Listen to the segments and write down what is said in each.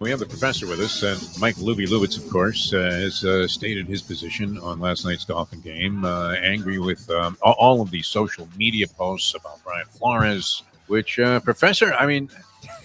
We have the professor with us, and Mike Lubie, of course, has stated his position on last night's Dolphin game, angry with all of these social media posts about Brian Flores, which, Professor, I mean,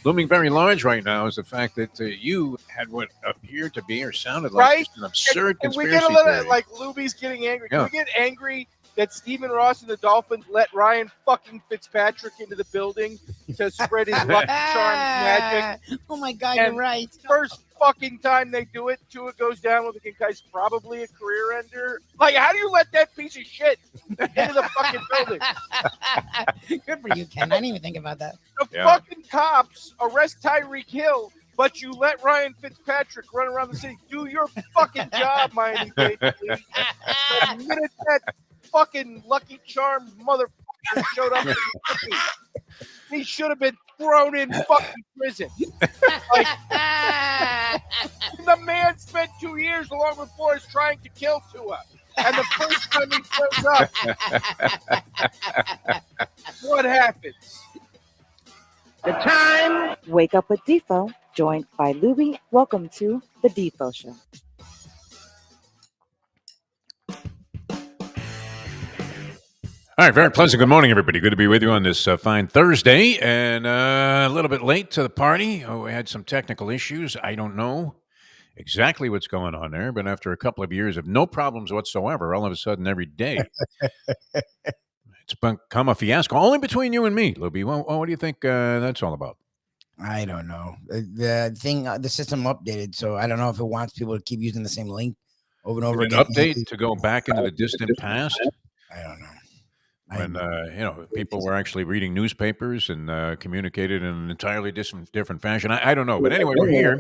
looming very large right now is the fact that you had what appeared to be or sounded like just an absurd conspiracy we get a little theory. like Lubie's getting angry. Yeah. Can we get angry that Stephen Ross and the Dolphins let Ryan fucking Fitzpatrick into the building to spread his lucky charms magic? Oh my God, And you're right. First fucking time they do it, Tua goes down with a concussion, probably a career ender. Like, how do you let that piece of shit into the fucking building? Good for you, Ken. I didn't even think about that. The fucking cops arrest Tyreek Hill, but you let Ryan Fitzpatrick run around the city. Do your fucking job, Miami-Dade police. The minute that fucking Lucky Charms motherfucker showed up, he should have been thrown in fucking prison. Like, the man spent 2 years along with Flores trying to kill Tua. And the first time he shows up, what happens? The time. Wake up with Defo, joined by Lubie. Welcome to the Defo Show. All right, very pleasant. Good morning, everybody. Good to be with you on this fine Thursday, and a little bit late to the party. We had some technical issues. I don't know exactly what's going on there, but after a couple of years of no problems whatsoever, all of a sudden, every day, it's become a fiasco. Only between you and me, Lubie. What do you think that's all about? I don't know. The system updated, so I don't know if it wants people to keep using the same link over and over again. An update to go back into the distant past? I don't know. When people were actually reading newspapers and communicated in an entirely different fashion. I don't know, but anyway, we're here.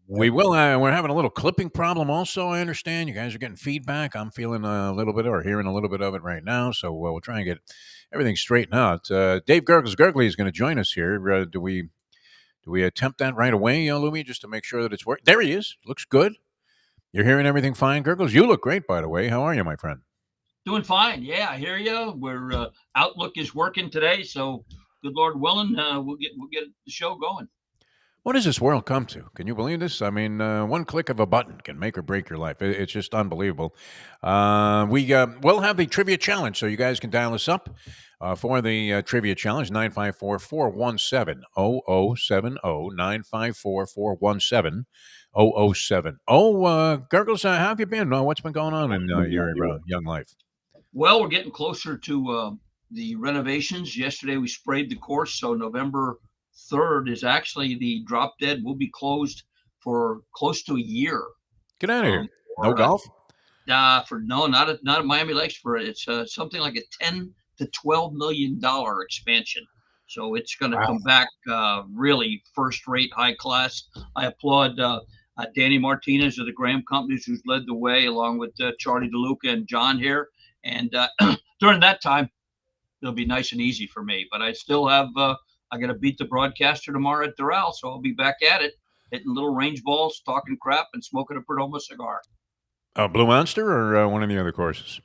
We will. We're having a little clipping problem. Also, I understand you guys are getting feedback. I'm feeling a little bit or hearing a little bit of it right now. So we'll try and get everything straightened out. Dave Gurggles Gergely is going to join us here. Do we attempt that right away, Lubie, just to make sure that it's working? There he is. Looks good. You're hearing everything fine, Gurggles? You look great, by the way. How are you, my friend? Doing fine. Yeah, I hear you. We're Outlook is working today, so good Lord willing, we'll get the show going. What does this world come to? Can you believe this? I mean, one click of a button can make or break your life. It's just unbelievable. We'll have the trivia challenge, so you guys can dial us up for the trivia challenge, 954-417-0070, 954-417-0070. Gurggles, how have you been? What's been going on in your young life? Well, we're getting closer to the renovations. Yesterday we sprayed the course, so November 3rd is actually the drop dead. Will be closed for close to a year. Get out of here. No golf? Not at Miami Lakes. It's something like a $10 to $12 million expansion. So it's going to come back really first-rate, high class. I applaud Danny Martinez of the Graham Companies, who's led the way, along with Charlie DeLuca and John here. And during that time, it'll be nice and easy for me. But I still have I got to beat the broadcaster tomorrow at Doral, so I'll be back at it, hitting little range balls, talking crap, and smoking a Perdomo cigar. Blue Monster or one of the other courses?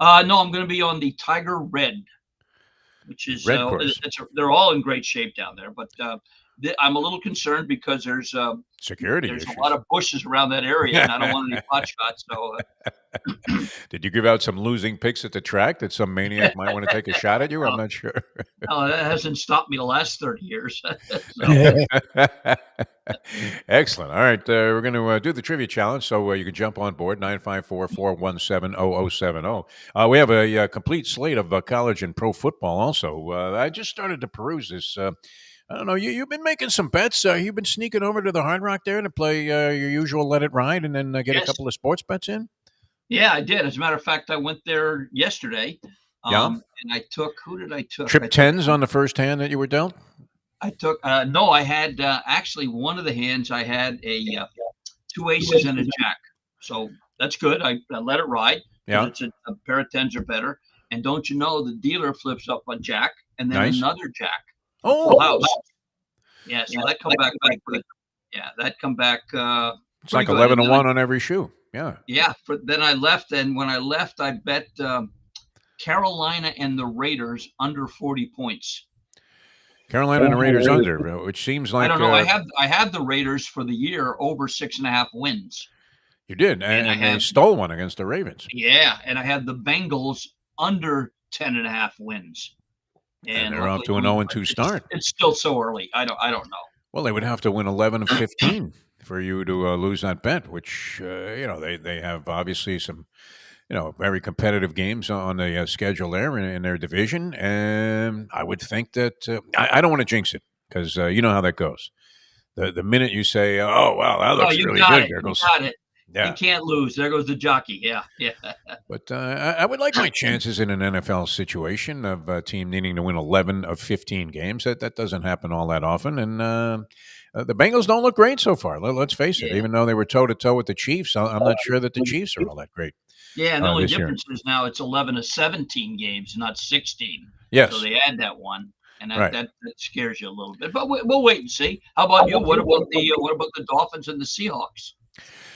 No, I'm going to be on the Tiger Red, which is they're all in great shape down there. But I'm a little concerned because there's security There's issues. A lot of bushes around that area, and I don't want any pot shots. So, did you give out some losing picks at the track that some maniac might want to take a shot at you? I'm not sure. No, that hasn't stopped me the last 30 years. Excellent. All right, we're going to do the trivia challenge, so you can jump on board, 954-417-0070. We have a complete slate of college and pro football also. I just started to peruse this. I don't know. You've been making some bets. You've been sneaking over to the Hard Rock there to play your usual Let It Ride and then get a couple of sports bets in? Yeah, I did. As a matter of fact, I went there yesterday. And I took, who did I took? Trip tens on the first hand that you were dealt? I took, no, I had actually one of the hands, I had a two aces and a jack. So that's good. I let it ride. Yeah. It's a pair of tens are better. And don't you know, the dealer flips up a jack and then another jack. Oh, house. Yeah, so that come back good. Yeah, that come back. It's like 11-1 on every shoe. Yeah. Yeah. Then I left, and when I left, I bet Carolina and the Raiders under 40 points. Carolina and the Raiders under, which seems like I don't know. I have the Raiders for the year over 6.5 wins. You did, and they stole one against the Ravens. Yeah, and I have the Bengals under 10.5 wins. And they're off to an 0-2 start. It's still so early. I don't know. Well, they would have to win 11 of 15 for you to lose that bet, which they have obviously some very competitive games on the schedule there in their division, and I would think that I don't want to jinx it because you know how that goes. The minute you say, "Oh, wow, that looks really good," You got it. Yeah. You can't lose. There goes the jockey. Yeah. But I would like my chances in an NFL situation of a team needing to win 11 of 15 games. That doesn't happen all that often. And the Bengals don't look great so far. Let's face it. Even though they were toe-to-toe with the Chiefs, I'm not sure that the Chiefs are all that great. Yeah, and the only difference is now it's 11 of 17 games, not 16. Yes. So they add that one. And that scares you a little bit. But we'll wait and see. How about you? What about the Dolphins and the Seahawks?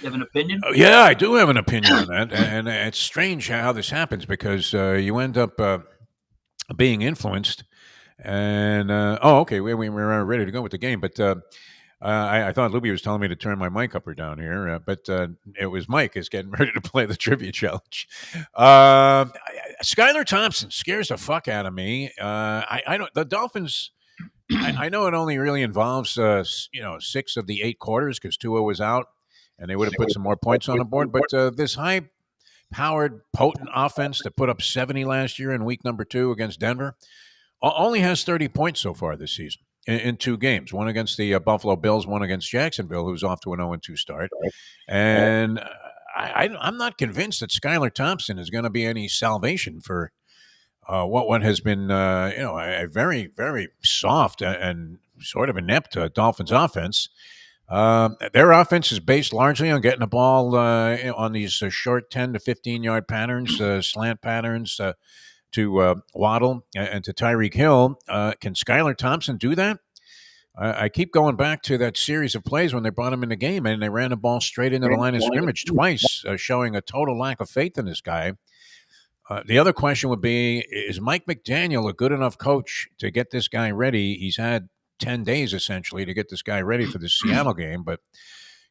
You have an opinion? Yeah, I do have an opinion on that, and it's strange how this happens because you end up being influenced. And okay, we were ready to go with the game, but I thought Lubie was telling me to turn my mic up or down here, but it was Mike is getting ready to play the trivia challenge. Skylar Thompson scares the fuck out of me. I don't. The Dolphins. I know it only really involves 6 of the 8 quarters because Tua was out. And they would have put some more points on the board. But this high-powered, potent offense that put up 70 last year in week number 2 against Denver only has 30 points so far this season in 2 games. One against the Buffalo Bills, one against Jacksonville, who's off to an 0-2 start. And I'm not convinced that Skylar Thompson is going to be any salvation for what has been a very, very soft and sort of inept Dolphins offense. Their offense is based largely on getting the ball on these short 10 to 15-yard patterns, slant patterns to Waddle and to Tyreek Hill. Can Skylar Thompson do that? I keep going back to that series of plays when they brought him in the game, and they ran the ball straight into the line of scrimmage twice, showing a total lack of faith in this guy. The other question would be, is Mike McDaniel a good enough coach to get this guy ready? He's had 10 days essentially to get this guy ready for the Seattle game, but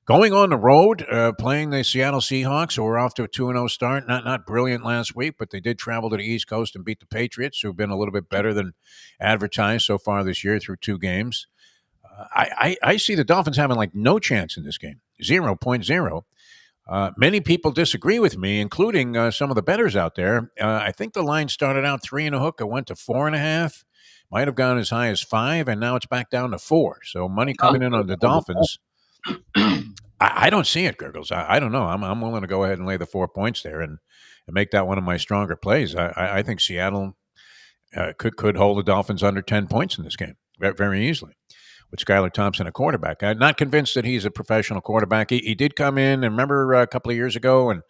going on the road, playing the Seattle Seahawks, who were off to a 2-0 start, not brilliant last week, but they did travel to the East Coast and beat the Patriots, who've been a little bit better than advertised so far this year through 2 games. I see the Dolphins having like no chance in this game, 0.0. Many people disagree with me, including some of the bettors out there. I think the line started out 3 and a hook. It went to 4.5. Might have gone as high as 5, and now it's back down to 4. So money coming in on the Dolphins. I don't see it, Gurggles. I don't know. I'm willing to go ahead and lay the 4 points there and make that one of my stronger plays. I think Seattle could hold the Dolphins under 10 points in this game very easily with Skylar Thompson, a quarterback. I'm not convinced that he's a professional quarterback. He did come in, and remember a couple of years ago, and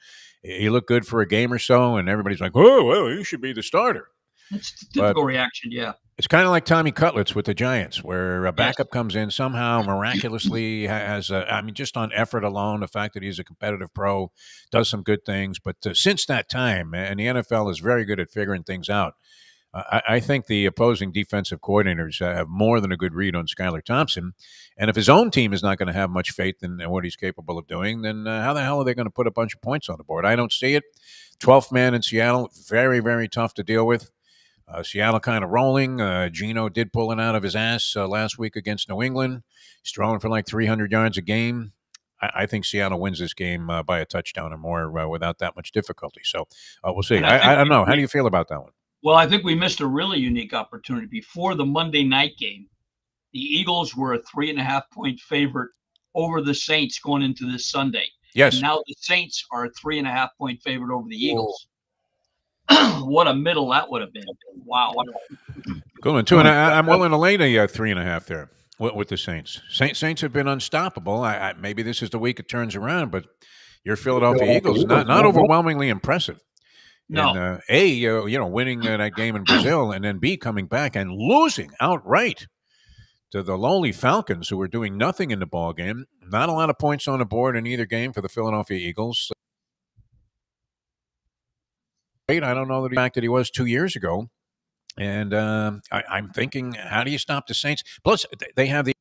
he looked good for a game or so, and everybody's like, oh, well, he should be the starter. It's a typical reaction, yeah. It's kind of like Tommy Cutlets with the Giants, where a backup comes in somehow miraculously has, just on effort alone, the fact that he's a competitive pro, does some good things. But since that time, and the NFL is very good at figuring things out, I think the opposing defensive coordinators have more than a good read on Skylar Thompson. And if his own team is not going to have much faith in what he's capable of doing, then how the hell are they going to put a bunch of points on the board? I don't see it. 12th man in Seattle, very, very tough to deal with. Seattle kind of rolling. Geno did pull it out of his ass last week against New England. He's throwing for like 300 yards a game. I think Seattle wins this game by a touchdown or more without that much difficulty. So we'll see. I don't know. How do you feel about that one? Well, I think we missed a really unique opportunity. Before the Monday night game, the Eagles were a 3.5-point favorite over the Saints going into this Sunday. Yes. And now the Saints are a 3.5-point favorite over the Eagles. What a middle that would have been. Wow. Cool. And 2, and I'm willing to lay the 3.5 there with the Saints. Saints have been unstoppable. Maybe this is the week it turns around, but your Philadelphia Eagles, not overwhelmingly impressive. No. And winning that game in Brazil, and then B, coming back and losing outright to the lowly Falcons, who were doing nothing in the ball game. Not a lot of points on the board in either game for the Philadelphia Eagles. I don't know that the fact that he was 2 years ago And I'm thinking, how do you stop the Saints? Plus, they have the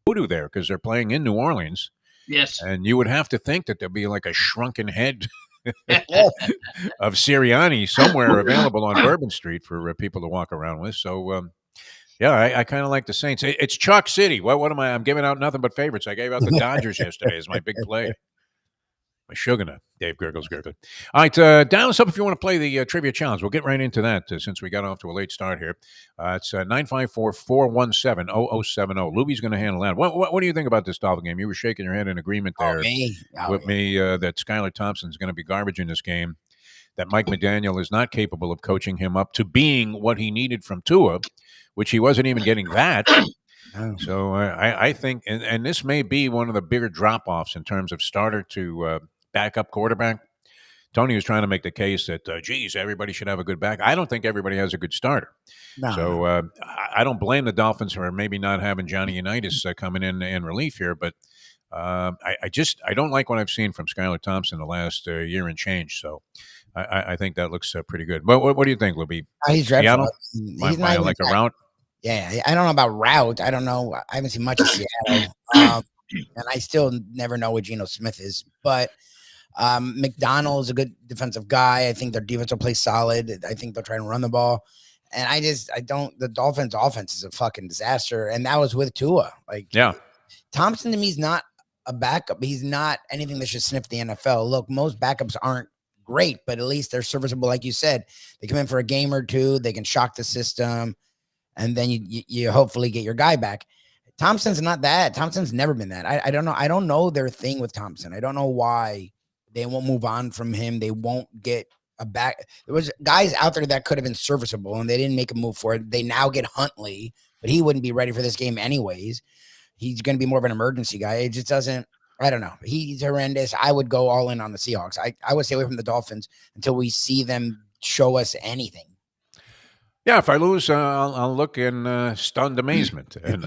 voodoo there because they're playing in New Orleans. Yes. And you would have to think that there'd be like a shrunken head of Sirianni somewhere available on Bourbon Street for people to walk around with. So, yeah, I kind of like the Saints. It's Chalk City. What am I? I'm giving out nothing but favorites. I gave out the Dodgers yesterday as my big play. Mashugana, Dave Gurggles Gergely. All right, dial us up if you want to play the trivia challenge. We'll get right into that since we got off to a late start here. It's 954-417-0070. Lubie's going to handle that. What do you think about this Dolphin game? You were shaking your head in agreement there with me that Skylar Thompson's going to be garbage in this game, that Mike McDaniel is not capable of coaching him up to being what he needed from Tua, which he wasn't even getting that. So I think, and this may be one of the bigger drop-offs in terms of starter to backup quarterback. Tony was trying to make the case that, geez, everybody should have a good back. I don't think everybody has a good starter. So I don't blame the Dolphins for maybe not having Johnny Unitas coming in relief here, but I don't like what I've seen from Skylar Thompson the last year and change. So I think that looks pretty good. What do you think, Lubie? He's dreadful. He's not like a route. Yeah, I don't know about route. I don't know. I haven't seen much of Seattle, and I still never know what Geno Smith is. But McDonald is a good defensive guy. I think their defense will play solid. I think they'll try and run the ball. And I don't. The Dolphins' offense is a fucking disaster, and that was with Tua. Thompson to me is not a backup. He's not anything that should sniff the NFL. Look, most backups aren't great, but at least they're serviceable. Like you said, they come in for a game or two. They can shock the system. And then you hopefully get your guy back. Thompson's not that. Thompson's never been that. I don't know. I don't know their thing with Thompson. I don't know why they won't move on from him. They won't get a back. There was guys out there that could have been serviceable, and they didn't make a move for it. They now get Huntley, but he wouldn't be ready for this game anyways. He's going to be more of an emergency guy. It just doesn't. I don't know. He's horrendous. I would go all in on the Seahawks. I would stay away from the Dolphins until we see them show us anything. Yeah, if I lose, I'll look in stunned amazement and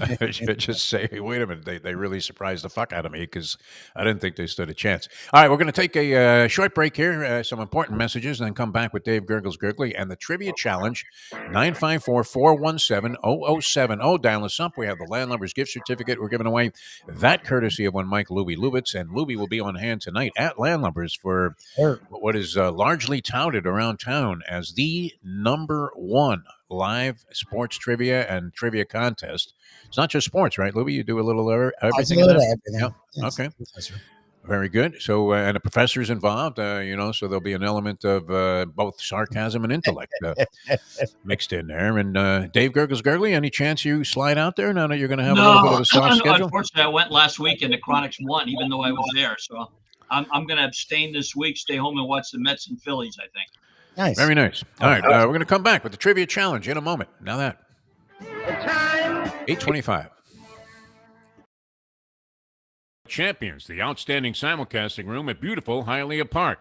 just say, hey, wait a minute, they really surprised the fuck out of me because I didn't think they stood a chance. All right, we're going to take a short break here, some important messages, and then come back with Dave Gurggles Gergely and the Trivia Challenge, 954-417-0070. Dial us up. We have the Landlubber's gift certificate we're giving away. That courtesy of one Mike Lubie Lubitz, and Lubie will be on hand tonight at Landlubber's for what is largely touted around town as the #1 live sports trivia and trivia contest. It's not just sports, right, Lubie? You do a little everything. Yep. Yes, okay. Very good. So, and the professor's involved, so there'll be an element of both sarcasm and intellect mixed in there. And Dave Gurggles Gergely, any chance you slide out there now that you're going to have a little bit of a soft schedule? Unfortunately, I went last week and the Chronics won, even though I was there. So I'm going to abstain this week, stay home and watch the Mets and Phillies, I think. Nice. Very nice. All right, we're going to come back with the Trivia Challenge in a moment. Now that. 8:25. Champions, the outstanding simulcasting room at beautiful Hialeah Park.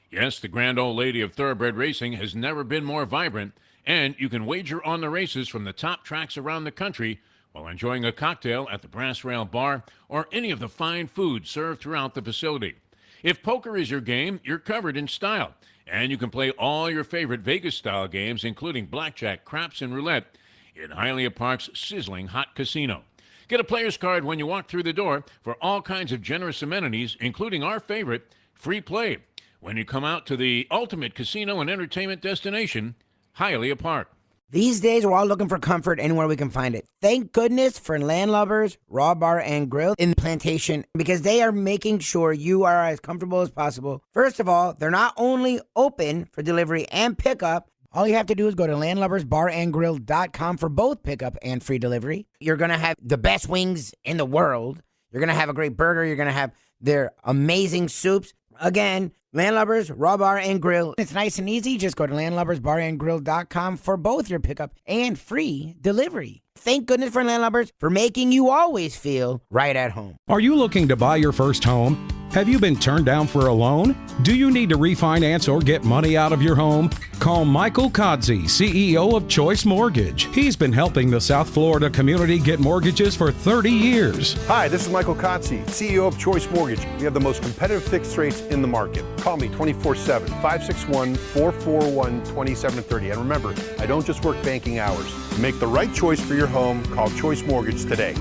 Yes, the grand old lady of thoroughbred racing has never been more vibrant, and you can wager on the races from the top tracks around the country while enjoying a cocktail at the Brass Rail Bar or any of the fine food served throughout the facility. If poker is your game, you're covered in style. And you can play all your favorite Vegas-style games, including blackjack, craps, and roulette, in Hialeah Park's sizzling hot casino. Get a player's card when you walk through the door for all kinds of generous amenities, including our favorite, free play, when you come out to the ultimate casino and entertainment destination, Hialeah Park. These days, we're all looking for comfort anywhere we can find it. Thank goodness for Landlubbers Raw Bar and Grill in Plantation, because they are making sure you are as comfortable as possible. First of all, they're not only open for delivery and pickup. All you have to do is go to landlubbersbarandgrill.com for both pickup and free delivery. You're going to have the best wings in the world. You're going to have a great burger. You're going to have their amazing soups. Again, Landlubbers, Raw Bar, and Grill. It's nice and easy. Just go to landlubbersbarandgrill.com for both your pickup and free delivery. Thank goodness for Landlubbers for making you always feel right at home. Are you looking to buy your first home? Have you been turned down for a loan? Do you need to refinance or get money out of your home? Call Michael Kodsey, CEO of Choice Mortgage. He's been helping the South Florida community get mortgages for 30 years. Hi, this is Michael Kodsey, CEO of Choice Mortgage. We have the most competitive fixed rates in the market. Call me 24/7, 561-441-2730. And remember, I don't just work banking hours. To make the right choice for your home, call Choice Mortgage today.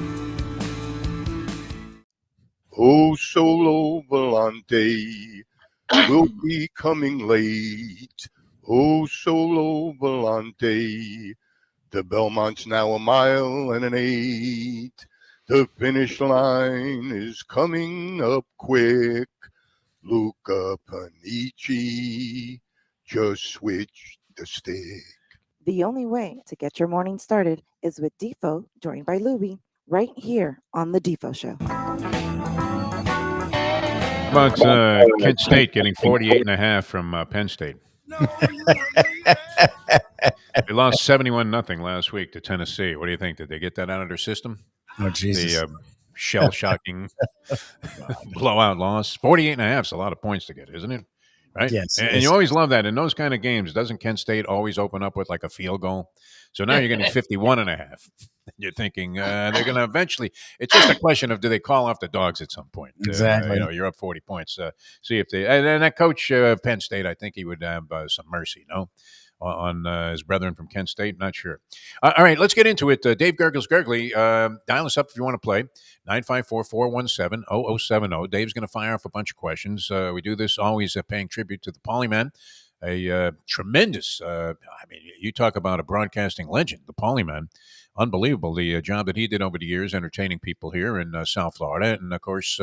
Oh, Solo Volante will be coming late. Oh, Solo Volante, the Belmont's now 1 mile and an 8. The finish line is coming up quick. Luca Panici just switched the stick. The only way to get your morning started is with Defo, joined by Lubie, right here on the Defo Show. How about Kent State getting 48.5 from Penn State? They lost 71-0 last week to Tennessee. What do you think? Did they get that out of their system? Oh, Jesus. The shell-shocking blowout loss. 48.5 is a lot of points to get, isn't it? Right? Yes. And you always love that. In those kind of games, doesn't Kent State always open up with like a field goal? So now you're getting 51.5. You're thinking they're going to eventually. It's just a question of, do they call off the dogs at some point? Exactly. You're up 40 points. See if they. And that coach of Penn State, I think he would have some mercy, no? On his brethren from Kent State. Not sure. All right, let's get into it. Dave Gurggles Gergely, dial us up if you want to play. 954-417-0070. Dave's going to fire off a bunch of questions. We do this always paying tribute to the Polyman, a tremendous, you talk about a broadcasting legend, the Polyman. Unbelievable, the job that he did over the years entertaining people here in South Florida. And, of course,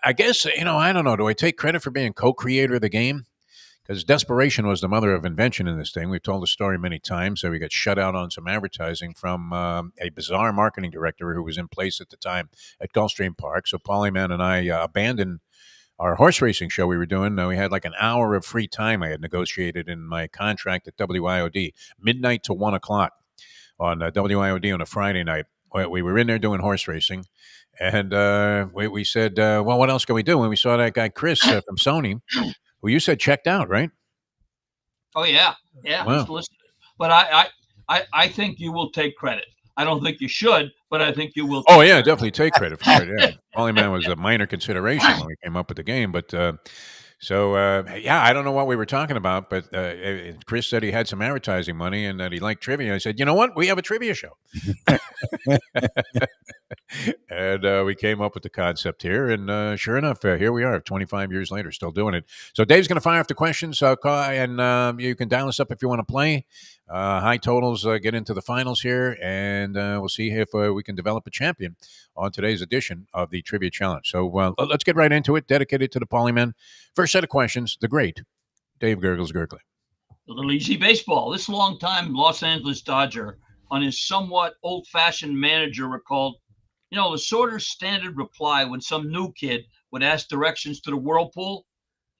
I guess, I don't know. Do I take credit for being co-creator of the game? Because desperation was the mother of invention in this thing. We've told the story many times. So we got shut out on some advertising from a bizarre marketing director who was in place at the time at Gulfstream Park. So Polyman and I abandoned our horse racing show we were doing. We had like an hour of free time I had negotiated in my contract at WIOD, midnight to 1 o'clock on WIOD on a Friday night. We were in there doing horse racing. And we said, well, what else can we do? And we saw that guy, Chris from Sony, who you said checked out, right? Oh, yeah. Wow. But I think you will take credit. I don't think you should, but I think you will. Oh, yeah, definitely take credit for it. Yeah. Polyman was a minor consideration when we came up with the game. But I don't know what we were talking about, but Chris said he had some advertising money and that he liked trivia. I said, you know what? We have a trivia show. And we came up with the concept here. And sure enough, here we are 25 years later, still doing it. So Dave's going to fire off the questions. Call, and you can dial us up if you want to play. High totals get into the finals here. And we'll see if we can develop a champion on today's edition of the Trivia Challenge. So let's get right into it. Dedicated to the Polyman. First set of questions, the great Dave Gurggles Gergely. A little easy baseball. This longtime Los Angeles Dodger, on his somewhat old-fashioned manager, recalled, the sort of standard reply when some new kid would ask directions to the whirlpool,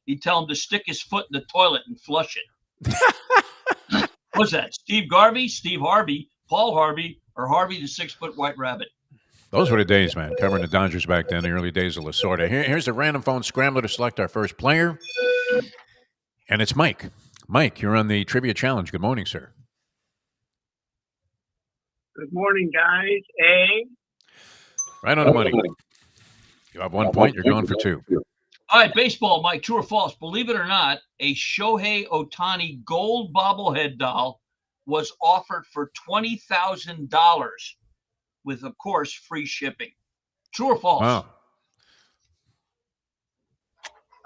he'd tell him to stick his foot in the toilet and flush it. What's that? Steve Harvey, Paul Harvey, or Harvey the 6-foot white rabbit? Those were the days, man, covering the Dodgers back then, the early days of Lasorda. Here's a random phone scrambler to select our first player, and it's Mike. Mike, you're on the Trivia Challenge. Good morning, sir. Good morning, guys. Right on the money. You have 1 point. You're going for 2. All right, baseball, Mike, true or false? Believe it or not, a Shohei Ohtani gold bobblehead doll was offered for $20,000 with, of course, free shipping. True or false? Wow.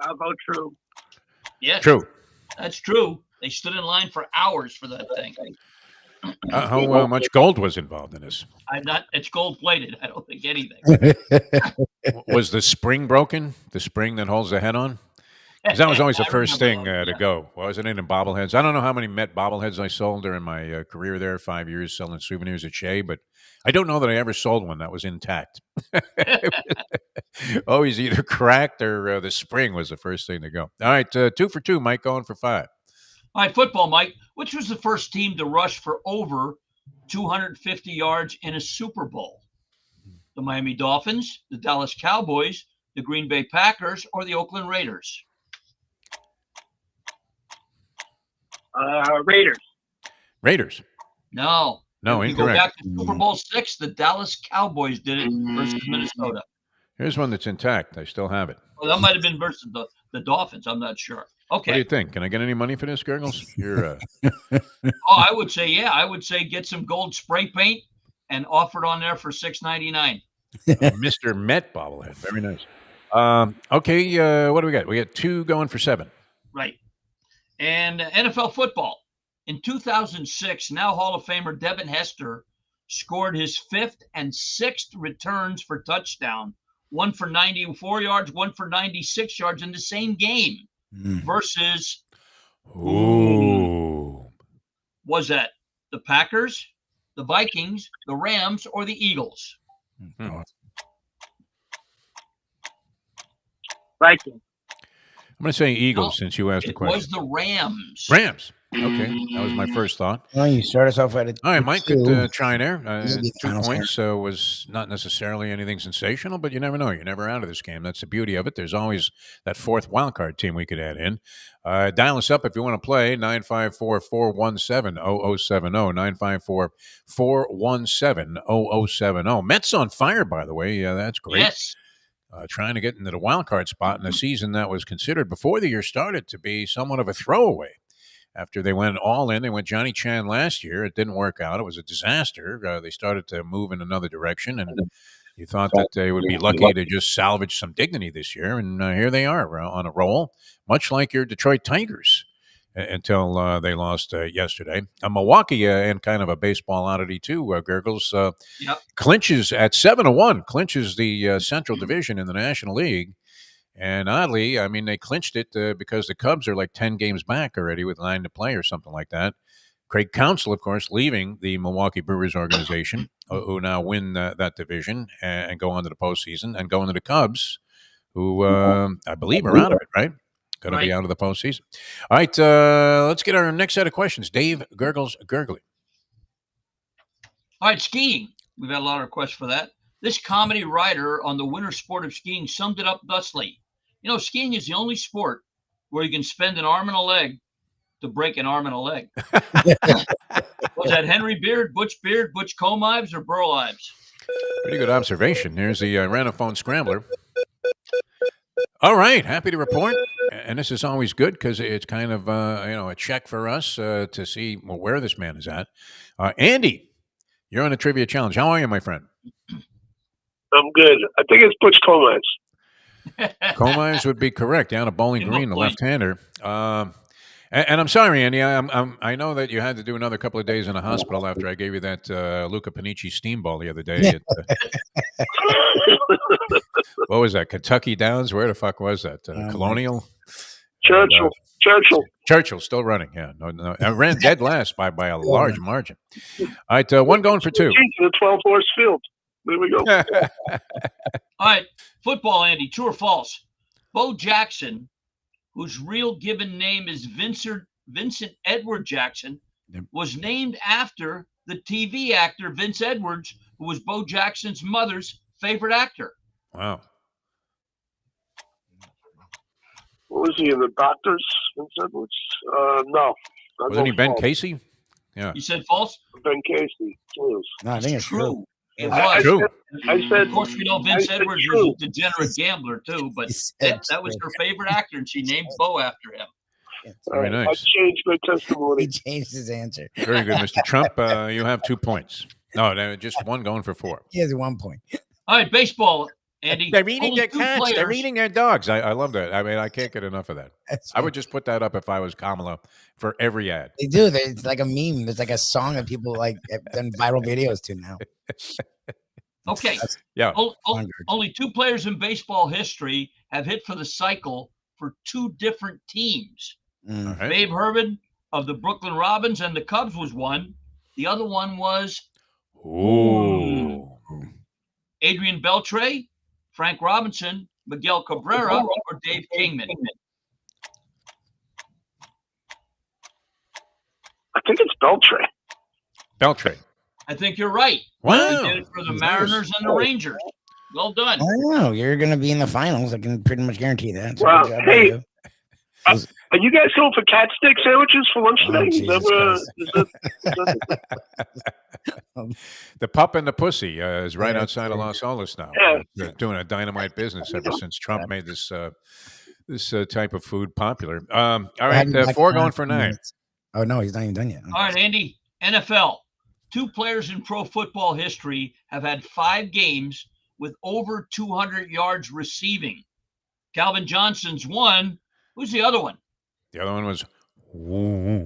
How about true? Yes. True. That's true. They stood in line for hours for that thing. How much gold was involved in this? It's gold plated. I don't think anything. Was the spring broken? The spring that holds the head on? Because that was always the first thing to go. Wasn't it in bobbleheads? I don't know how many Met bobbleheads I sold during my career there, 5 years selling souvenirs at Shea, but I don't know that I ever sold one that was intact. Always either cracked or the spring was the first thing to go. All right, 2 for 2, Mike, going for 5. All right, football, Mike. Which was the first team to rush for over 250 yards in a Super Bowl? The Miami Dolphins, the Dallas Cowboys, the Green Bay Packers, or the Oakland Raiders? Raiders. Raiders. No. No, If you go incorrect. back to Super Bowl 6, the Dallas Cowboys did it versus Minnesota. Here's one that's intact. I still have it. Well, that might have been versus the Dolphins. I'm not sure. What do Okay. you think? Can I get any money for this, Gurggles? You're I would say, yeah. I would say get some gold spray paint and offer it on there for $6.99. Mr. Met bobblehead. Very nice. Okay, what do we got? We got 2 going for 7. Right. And NFL football. In 2006, now Hall of Famer Devin Hester scored his 5th and 6th returns for touchdown. One for 94 yards, one for 96 yards in the same game versus Ooh. was that the Packers, the Vikings, the Rams, or the Eagles? Vikings. I'm going to say Eagles since you asked the It question. was the Rams. Rams. Okay, that was my first thought. Well, you start us off at All right, Mike could try there. This will be 2 finals points was not necessarily anything sensational, but you never know. You're never out of this game. That's the beauty of it. There's always that 4th wild card team we could add in. Dial us up if you want to play, 954-417-0070, 954-417-0070. Mets on fire, by the way. That's great. Yes. Trying to get into the wild card spot in a season that was considered before the year started to be somewhat of a throwaway. After they went all in, they went Johnny Chan last year. It didn't work out. It was a disaster. They started to move in another direction, and you thought that they would be lucky to just salvage some dignity this year. And here they are on a roll, much like your Detroit Tigers until they lost yesterday. Milwaukee, and kind of a baseball oddity too, Gurggles, clinches at 7-1, clinches the Central Division in the National League. And oddly, I mean, they clinched it because the Cubs are like 10 games back already with 9 to play or something like that. Craig Counsell, of course, leaving the Milwaukee Brewers organization, who now win that division and go on to the postseason, and go into the Cubs, who I believe are out of it, right? Going to be out of the postseason. All right, let's get our next set of questions. Dave Gurggles Gergely. All right, skiing. We've had a lot of requests for that. This comedy writer on the winter sport of skiing summed it up thusly. You know, skiing is the only sport where you can spend an arm and a leg to break an arm and a leg. Was that Henry Beard, Butch Combe Ives, or Burl Ives? Pretty good observation. Here's the Ranophone Scrambler. All right, happy to report. And this is always good because it's kind of a check for us to see where this man is at. Andy, you're on a trivia challenge. How are you, my friend? I'm good. I think it's Butch Combe Ives. Combe Ives would be correct. Down at Bowling Green, the left-hander. And I'm sorry, Andy. I know that you had to do another couple of days in a hospital after I gave you that Luca Panici steamball the other day. What was that? Kentucky Downs? Where the fuck was that? Colonial? Churchill. Churchill still running. Yeah, no. I ran dead last by a large margin. All right, 1 going for 2. The 12-horse field. There we go. All right, football, Andy. True or false? Bo Jackson, whose real given name is Vincent Edward Jackson, was named after the TV actor Vince Edwards, who was Bo Jackson's mother's favorite actor. Wow. What was he in the Doctors? Vince Edwards? No. Wasn't he Ben Casey? Yeah. You said false? Ben Casey. No, I think it's true. It was. True. I said, of course, we know Vince Edwards was a degenerate gambler too, but that was her favorite actor, and she named Bo after him. Very nice. I changed my testimony. He changed his answer. Very good, Mr. Trump. You have 2 points. No, just 1 going for 4. He has 1 point. All right, baseball, Andy. They're eating Only their 2 cats. players. They're eating their dogs. I love that. I mean, I can't get enough of that. That's I would just put that up if I was Kamala for every ad. They do. It's like a meme. There's like a song that people like have done viral videos to now. Okay. Yeah. Only 2 players in baseball history have hit for the cycle for 2 different teams. All right. Babe Herman of the Brooklyn Robins and the Cubs was one. The other one was Adrian Beltre, Frank Robinson, Miguel Cabrera, or Dave Kingman. I think it's Beltre. Beltre. I think you're right. Wow. He did it for the Mariners and the Rangers. Well done. I know you're going to be in the finals. I can pretty much guarantee that. So Wow. good job by Hey, you. are you guys going for cat stick sandwiches for lunch today? Jesus The Pup and the Pussy is right outside of Los Angeles now. Yeah. They're doing a dynamite business ever since Trump made this type of food popular. All right, 4 going for 9. Oh, no, he's not even done yet. All right, Andy. NFL. 2 players in pro football history have had 5 games with over 200 yards receiving. Calvin Johnson's one. Who's the other one? The other one was.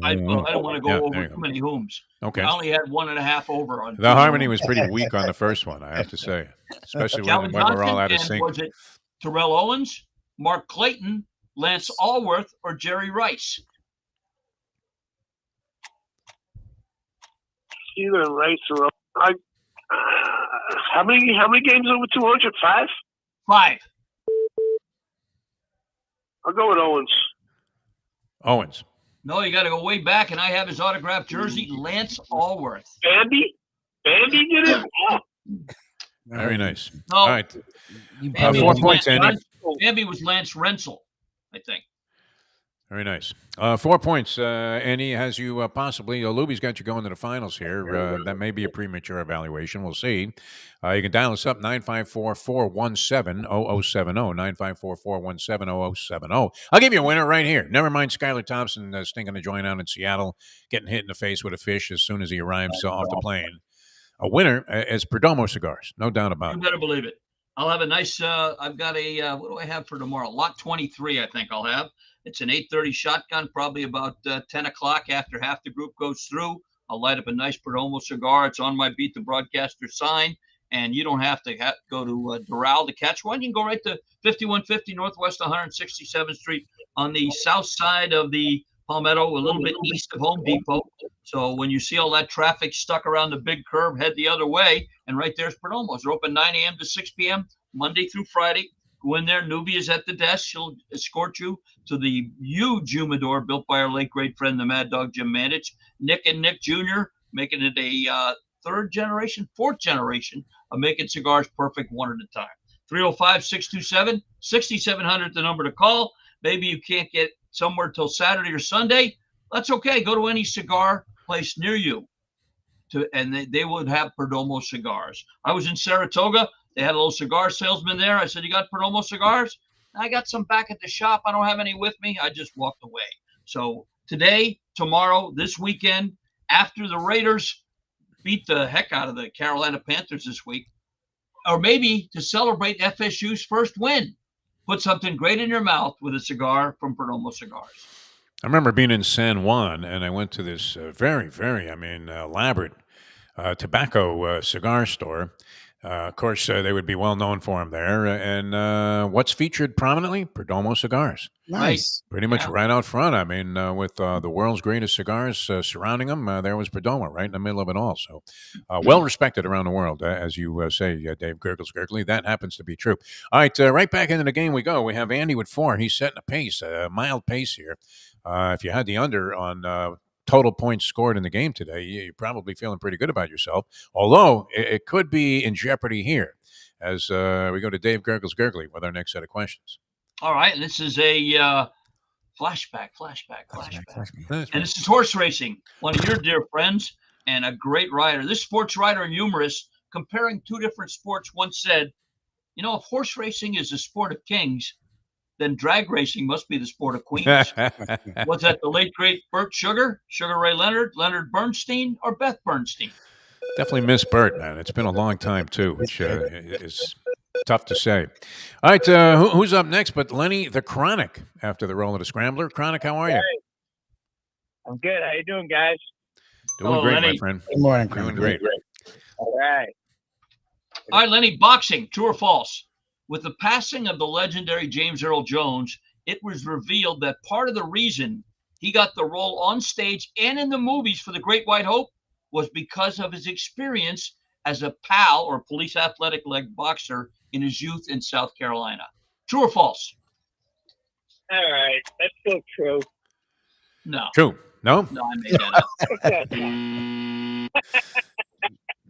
I don't want to go over too many whooms. Okay. I only had 1.5 over on the harmony was pretty weak on the first one, I have to say, especially when we're all out of sync. Was it Terrell Owens, Mark Clayton, Lance Allworth, or Jerry Rice? Either Rice or how many games over 200? 5? 5. I'll go with Owens. Owens. No, you got to go way back, and I have his autographed jersey, Lance Allworth. Bambi did it? Oh. Very nice. No, all right. 4 points, Andy. Bambi was Lance Rensel, I think. Very nice. 4 points. Andy has you possibly. Lubie's got you going to the finals here. That may be a premature evaluation. We'll see. You can dial us up 954-417-0070. 954-417-0070. I'll give you a winner right here. Never mind Skylar Thompson stinking to join out in Seattle, getting hit in the face with a fish as soon as he arrives off the plane. A winner is Perdomo Cigars. No doubt about it. You better believe it. I'll have a nice, I've got a, what do I have for tomorrow? Lot 23, I think I'll have. It's an 8:30 shotgun, probably about 10 o'clock after half the group goes through. I'll light up a nice Perdomo cigar. It's on my Beat the Broadcaster sign, and you don't have to go to Doral to catch one. You can go right to 5150 Northwest 167th Street on the south side of the Palmetto, a little bit east of Home Depot. So when you see all that traffic stuck around the big curve, head the other way, and right there's Perdomo's. They're open 9 a.m. to 6 p.m., Monday through Friday. Go in there. Nubie is at the desk. She'll escort you to the huge humidor built by our late great friend, the Mad Dog Jim Mandich. Nick and Nick Jr. making it a fourth generation of making cigars perfect one at a time. 305-627-6700, the number to call. Maybe you can't get somewhere till Saturday or Sunday. That's okay. Go to any cigar place near you, and they would have Perdomo cigars. I was in Saratoga. They had a little cigar salesman there. I said, "You got Perdomo cigars?" I got some back at the shop. I don't have any with me. I just walked away. So today, tomorrow, this weekend, after the Raiders beat the heck out of the Carolina Panthers this week, or maybe to celebrate FSU's first win, put something great in your mouth with a cigar from Perdomo Cigars. I remember being in San Juan, and I went to this very, very, elaborate tobacco cigar store. Of course, they would be well known for them there. And what's featured prominently? Perdomo cigars. Nice. Pretty much right out front. I mean, with the world's greatest cigars surrounding them, there was Perdomo right in the middle of it all. So well respected around the world, as you say, Dave Gurggles Gergely. That happens to be true. All right, right back into the game we go. We have Andy with 4. He's setting a pace, a mild pace here. If you had the under on total points scored in the game today, you're probably feeling pretty good about yourself, although it could be in jeopardy here as we go to Dave Gurggles Gergely with our next set of questions. All right, and this is a flashback. And this is horse racing, one of your dear friends and a great writer. This sports writer and humorist, comparing 2 different sports, once said, "You know, if horse racing is a sport of kings, then drag racing must be the sport of queens." Was that the late, great Burt Sugar Ray Leonard, Leonard Bernstein, or Beth Bernstein? Definitely miss Burt, man. It's been a long time, too, which is tough to say. All right, who's up next but Lenny the Chronic after the roll of the Scrambler. Chronic, how are you? I'm good. How you doing, guys? Doing great, Lenny. my friend. Good morning, Doing great. All right. All right, Lenny, boxing, true or false? With the passing of the legendary James Earl Jones, it was revealed that part of the reason he got the role on stage and in the movies for The Great White Hope was because of his experience as a PAL, or police athletic leg boxer, in his youth in South Carolina. True or false? All right. That's still true. No. True. No? No, I made that up.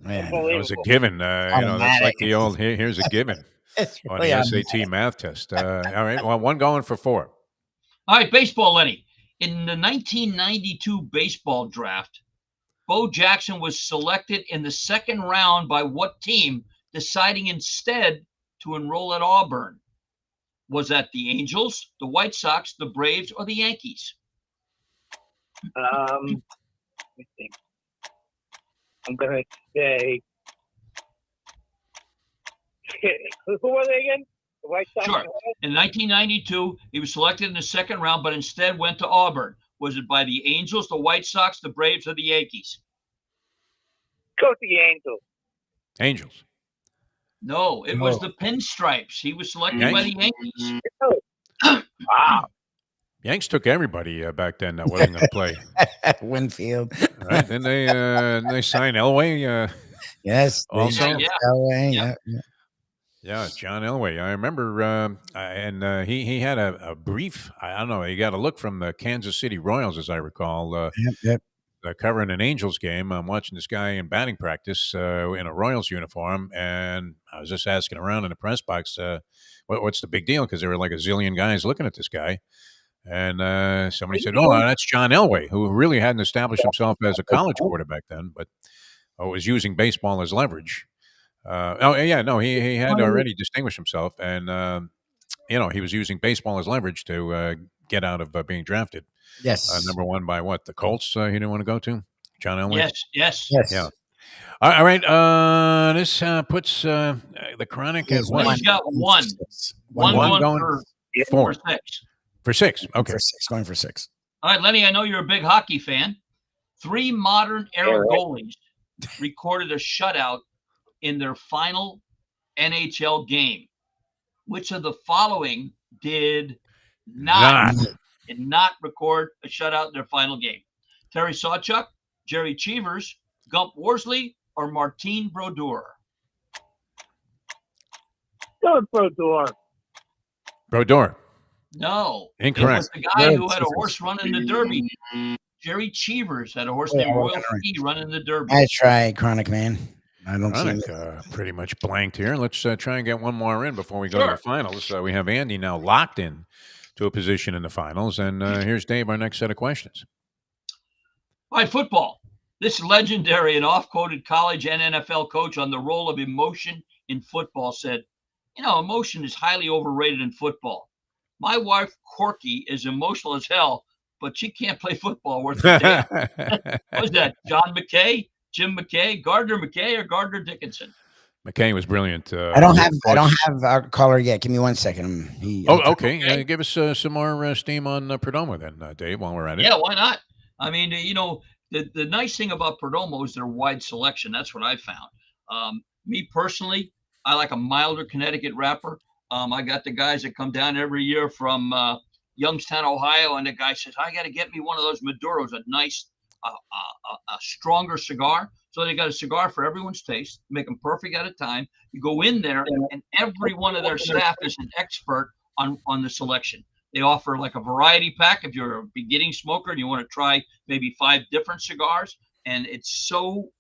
Man, That was a given. That's like the old here's a given it's on really the SAT math test. All right, well, one going for 4. All right, baseball, Lenny. In the 1992 baseball draft, Bo Jackson was selected in the second round by what team, deciding instead to enroll at Auburn? Was that the Angels, the White Sox, the Braves, or the Yankees? Let me think. I'm gonna say. Who were they again? The White Sox. Sure. In 1992, he was selected in the second round, but instead went to Auburn. Was it by the Angels, the White Sox, the Braves, or the Yankees? Go to the Angels. Angels. No, it was the Pinstripes. He was selected by the Yankees. Wow. Yanks took everybody back then that wasn't going to play. Winfield. Right? Then they signed Elway. Yes. Also, Elway, yeah, John Elway. I remember, and he had a brief. I don't know. He got a look from the Kansas City Royals, as I recall. Yep. Covering an Angels game. I'm watching this guy in batting practice in a Royals uniform, and I was just asking around in the press box, what's the big deal? Because there were like a zillion guys looking at this guy. And somebody said, "Oh, that's John Elway, who really hadn't established himself as a college quarterback then, but was using baseball as leverage." He had already distinguished himself, and he was using baseball as leverage to get out of being drafted. Yes. Number 1 by what? The Colts. He didn't want to go to John Elway. Yes. Yeah. All right. This puts the Chronic at what? He's got one. One going for 4. 6. For 6. Okay. For 6. Going for 6. All right, Lenny, I know you're a big hockey fan. 3 modern era goalies recorded a shutout in their final NHL game. Which of the following did not record a shutout in their final game? Terry Sawchuk, Jerry Cheevers, Gump Worsley, or Martin Brodeur? Go Brodeur. Brodeur. No. Incorrect. It was the guy who had a horse running the Derby. Jerry Cheevers had a horse named Royal Key running the Derby. I try Chronic, man. I don't see pretty much blanked here. Let's try and get one more in before we go to the finals. We have Andy now locked in to a position in the finals, and here's Dave, our next set of questions. All right, football. This legendary and oft-quoted college and NFL coach on the role of emotion in football said, emotion is highly overrated in football. My wife, Corky, is emotional as hell, but she can't play football worth a damn. What was that, John McKay, Jim McKay, Gardner McKay, or Gardner Dickinson? McKay was brilliant. I don't have our caller yet. Give me 1 second. Okay. Give us some more steam on Perdomo then, Dave, while we're at it. Yeah, why not? I mean, the nice thing about Perdomo is their wide selection. That's what I found. Me personally, I like a milder Connecticut wrapper. I got the guys that come down every year from Youngstown, Ohio, and the guy says, I got to get me one of those Maduros, a nice, a stronger cigar. So they got a cigar for everyone's taste, make them perfect at a time. You go in there, and every one of their staff is an expert on the selection. They offer like a variety pack if you're a beginning smoker and you want to try maybe 5 different cigars, and it's so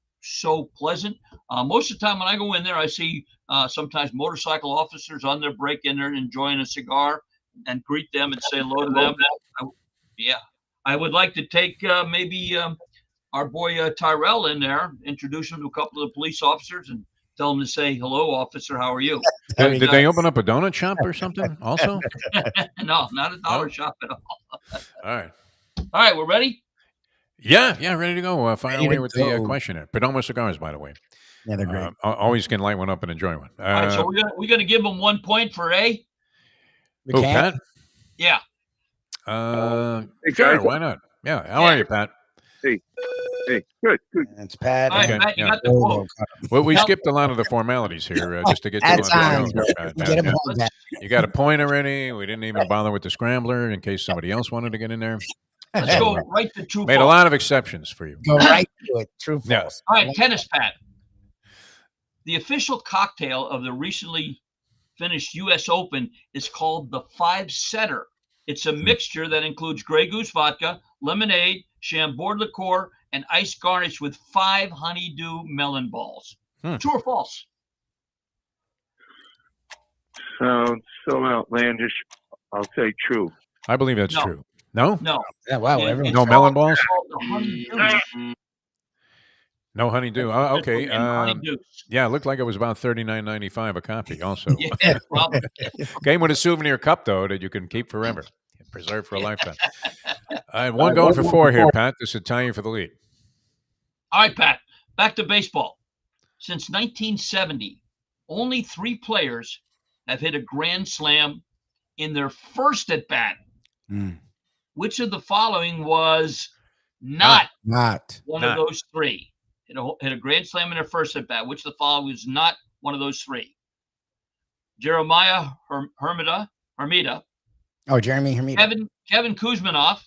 pleasant. Most of the time when I go in there, I see sometimes motorcycle officers on their break in there enjoying a cigar and greet them and say hello to them. I would like to take maybe our boy Tyrell in there, introduce him to a couple of the police officers and tell them to say, hello, officer, how are you? Did they open up a donut shop or something also? No, not a dollar shop at all. All right, we're ready? Yeah, ready to go. Fire away with the questionnaire. Perdomo cigars, by the way. Yeah, they're great. Always can light one up and enjoy one. All right, so we're gonna give them 1 point for A. Pat? Yeah. Sure, why not? Yeah. How are you, Pat? Hey, good. It's Pat. All right, Pat, you got the quote. Well, we skipped a lot of the formalities here just to get you on the show. You got a point already. We didn't even bother with the scrambler in case somebody else wanted to get in there. Let's go right to true. Made a lot of exceptions for you. Go right to it. True, false. Yeah. All right, tennis, Pat. The official cocktail of the recently finished U.S. Open is called the 5-setter. It's a mixture that includes Grey Goose vodka, lemonade, Chambord liqueur, and ice garnished with 5 honeydew melon balls. True or false? Sounds so outlandish. I'll say true. I believe that's No. true. No? No. Yeah, wow. No melon balls? The honeydew. No honeydew. Oh, okay. Honeydews. Yeah, it looked like it was about $39.95 a copy also. Yeah, probably. Came with a souvenir cup, though, that you can keep forever. Preserved for a lifetime. One going for 4 here, Pat. This is tie you for the lead. All right, Pat. Back to baseball. Since 1970, only 3 players have hit a grand slam in their first at bat. Which of the following was not one of those 3? Hit a grand slam in their first at bat. Which of the following was not one of those 3? Jeremiah Hermida. Oh, Jeremy Hermida. Kevin Kuzminoff,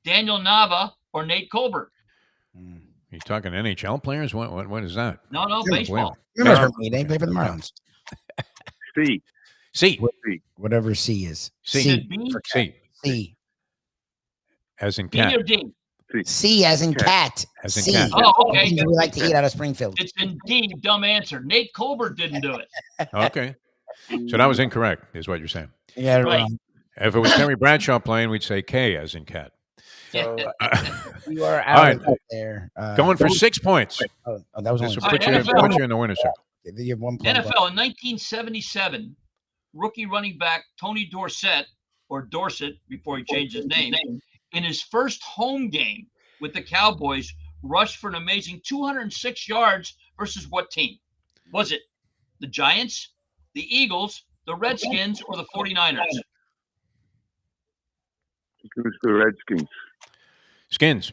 Daniel Nava, or Nate Colbert. You talking NHL players? What is that? No, baseball. Remember Hermida? He played for the Marlins. C. Whatever C is. C. C. As in B cat. or D? C as in cat. As in C. cat. Oh, okay. We like to eat out of Springfield. It's indeed dumb answer. Nate Colbert didn't do it. Okay. So that was incorrect, is what you're saying. Yeah, Right. If it was Terry Bradshaw playing, we'd say K as in cat. So you are All right. out there. Going for 6 points. Oh, that was This only will put you in the winner's circle. You have 1 point. NFL in 1977, rookie running back Tony Dorsett, or Dorset before he changed his name, in his first home game with the Cowboys, rushed for an amazing 206 yards versus what team? Was it the Giants, the Eagles, the Redskins, or the 49ers? It was the Redskins. Skins.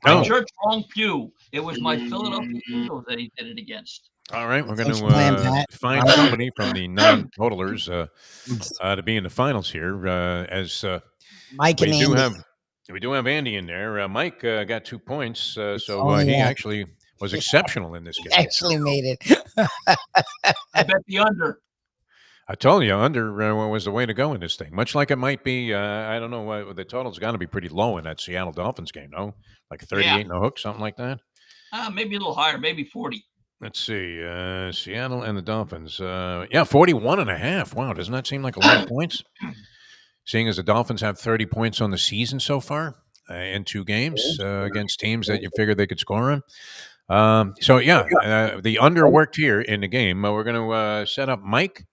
No. Church, wrong pew. It was my Philadelphia Eagles that he did it against. All right, we're going Thanks for playing, to Pat. find somebody from the non-totalers to be in the finals here. As Mike and Andy. we do have Andy in there. Mike got 2 points, so only he one. actually was exceptional in this game. Actually made it. I bet the under. I told you, under was the way to go in this thing. Much like it might be, I don't know, the total's got to be pretty low in that Seattle Dolphins game, no? Like 38 in the hook, something like that? Maybe a little higher, maybe 40. Let's see, Seattle and the Dolphins. 41.5. Wow, doesn't that seem like a lot of points? Seeing as the Dolphins have 30 points on the season so far in 2 games against teams that you figured they could score on. The under worked here in the game. We're going to set up Mike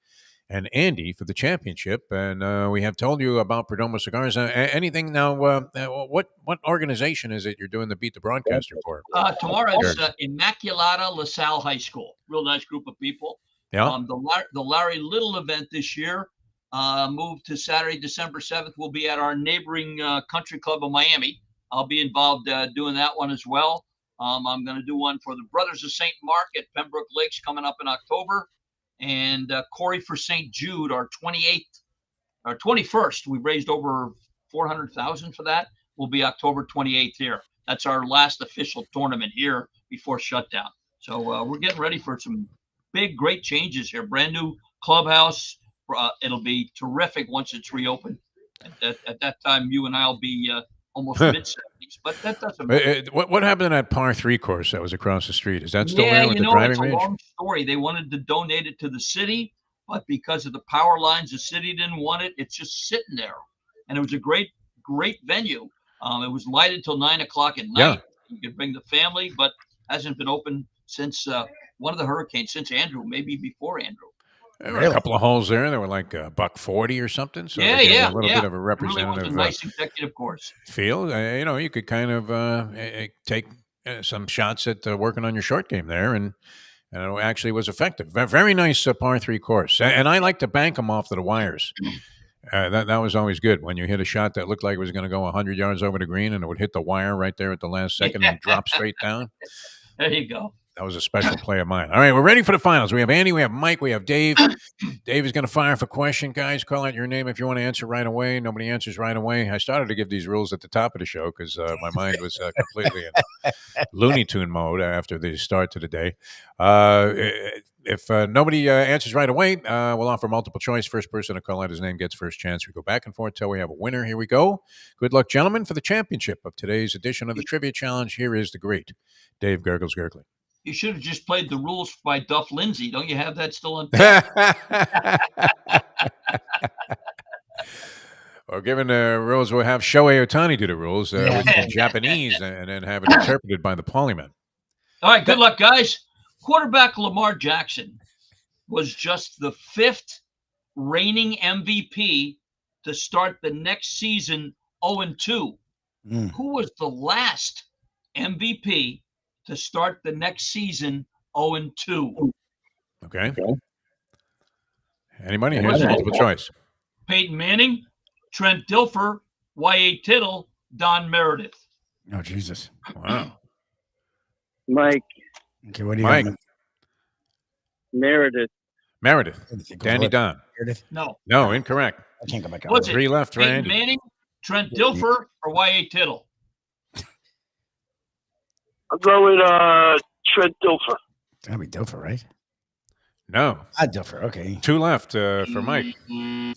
and Andy for the championship, and we have told you about Perdomo Cigars. Anything now? What organization is it you're doing the Beat the Broadcaster for? Tomorrow it's Immaculata LaSalle High School. Real nice group of people. Yeah. The Larry Little event this year moved to Saturday, December 7th. We'll be at our neighboring country club of Miami. I'll be involved doing that one as well. I'm going to do one for the Brothers of St. Mark at Pembroke Lakes coming up in October. And Corey for St. Jude, our 21st. We raised over $400,000 for that. Will be October 28th here. That's our last official tournament here before shutdown. So we're getting ready for some big, great changes here. Brand new clubhouse. It'll be terrific once it's reopened. At that time, you and I'll be almost mid-70s. But that doesn't matter. What happened to that par 3 course that was across the street? Is that still Yeah, there with the driving it's a range? long story. They wanted to donate it to the city, but because of the power lines, the city didn't want it. It's just sitting there. And it was a great venue. It was lighted till 9 o'clock at night. Yeah. You could bring the family, but hasn't been open since one of the hurricanes, since Andrew, maybe before Andrew. There were a couple of holes there. They were like $140 or something. So they gave a little bit of a representative really was a nice executive course. feel. You could kind of take some shots at working on your short game there, and it actually was effective. Very nice par 3 course. And I like to bank them off to the wires. That was always good when you hit a shot that looked like it was going to go 100 yards over the green, and it would hit the wire right there at the last second and drop straight down. There you go. That was a special play of mine. All right, we're ready for the finals. We have Andy, we have Mike, we have Dave. Dave is going to fire for question. Guys, call out your name if you want to answer right away. Nobody answers right away. I started to give these rules at the top of the show because my mind was completely in Looney Tune mode after the start to the day. if nobody answers right away, we'll offer multiple choice. First person to call out his name gets first chance. We go back and forth till we have a winner. Here we go. Good luck, gentlemen, for the championship of today's edition of the Trivia Challenge. Here is the great Dave Gurggles Gergely. You should have just played the rules by Duff Lindsay. Don't you have that still on? Or given the rules, we'll have Shohei Ohtani do the rules in Japanese and then have it interpreted by the polyman. All right, good luck, guys. Quarterback Lamar Jackson was just the 5th reigning MVP to start the next season 0-2. Who was the last MVP to start the next season 0-2? Okay. Anybody? Here's multiple choice. Peyton Manning, Trent Dilfer, Y.A. Tittle, Don Meredith. Oh, Jesus. Wow. Mike. Okay, what do you Mike. got? Meredith. Danny Don. Meredith? No, incorrect. I can't go back. What's it? 3 left, Peyton Randy. Manning, Trent Dilfer, or Y.A. Tittle? I'll go with Trent Dilfer. That'd be Dilfer, right? No. Dilfer. Okay. 2 left for Mike.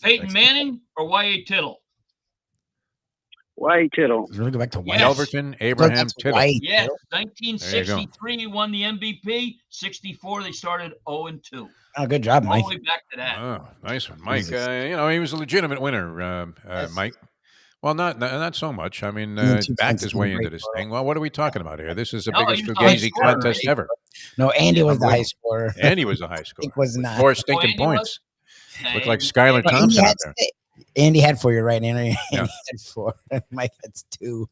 Peyton Manning or Y.A. Tittle? Y.A. Tittle. Really go back to White. Elverton Abraham Tittle. Yes, 1963 won the MVP. 64 they started 0-2. Oh, good job, Mike. All the way back to that. Oh, nice one, Mike. He was a legitimate winner, Mike. Well, not so much. I mean, backed his way into this thing. Well, what are we talking about here? This is the biggest Fugazi contest ever. No, Andy was the high scorer. Andy was the high scorer. Was not. 4 stinking points. Looked like Skylar Thompson out there. Andy had 4. You're right, Andy. Andy had 4. Mike had 2.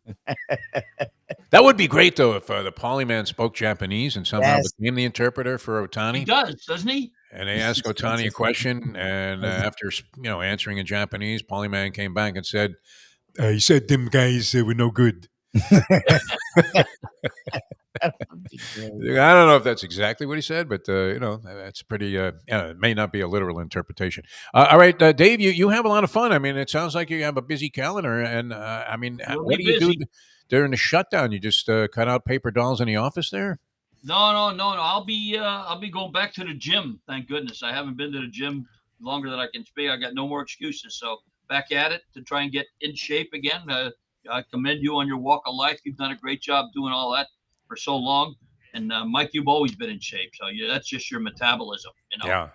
That would be great, though, if the polyman spoke Japanese and somehow became the interpreter for Ohtani. He does, doesn't he? And they asked Ohtani a question, and after answering in Japanese, polyman came back and said, "He said them guys were no good." I don't know if that's exactly what he said, but that's pretty. It may not be a literal interpretation. All right, Dave, you have a lot of fun. I mean, it sounds like you have a busy calendar, and what do you do during the shutdown? You just cut out paper dolls in the office there? No. I'll be going back to the gym. Thank goodness. I haven't been to the gym longer than I can speak. I got no more excuses. So back at it to try and get in shape again. I commend you on your walk of life. You've done a great job doing all that for so long. And Mike, you've always been in shape. So that's just your metabolism, Yeah.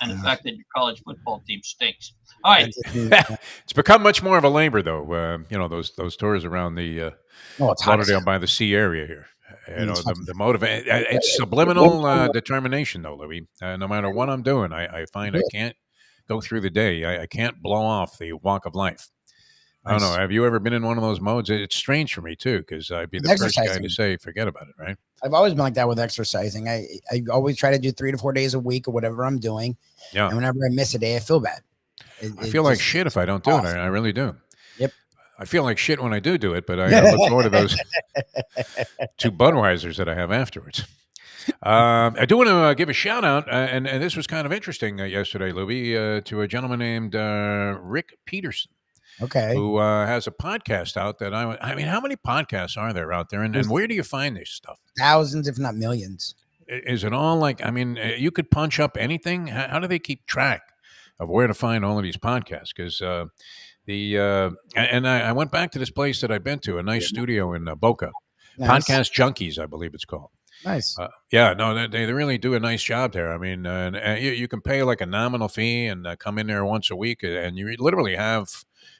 And the fact that your college football team stinks. All right. It's become much more of a labor, though. Those tours around the Lauderdale by the Sea area here. The motivate. It's subliminal determination, though, Louie. No matter what I'm doing, I find I can't go through the day. I can't blow off the walk of life. I don't know. Have you ever been in one of those modes? It's strange for me, too, because I'd be the first guy to say, forget about it, right? I've always been like that with exercising. I always try to do 3 to 4 days a week or whatever I'm doing. Yeah. And whenever I miss a day, I feel bad. I feel like shit if I don't do it. I really do. Yep. I feel like shit when I do it, but I look forward to those 2 Budweisers that I have afterwards. I do want to give a shout out, and this was kind of interesting yesterday, Lubie, to a gentleman named Rick Peterson. Okay. Who has a podcast out that I mean, how many podcasts are there out there? And where do you find this stuff? Thousands, if not millions. Is it all like, I mean, you could punch up anything? How do they keep track of where to find all of these podcasts? Because I went back to this place that I've been to, a nice studio in Boca. Nice. Podcast Junkies, I believe it's called. Nice. They really do a nice job there. I mean, you can pay like a nominal fee and come in there once a week, and you literally have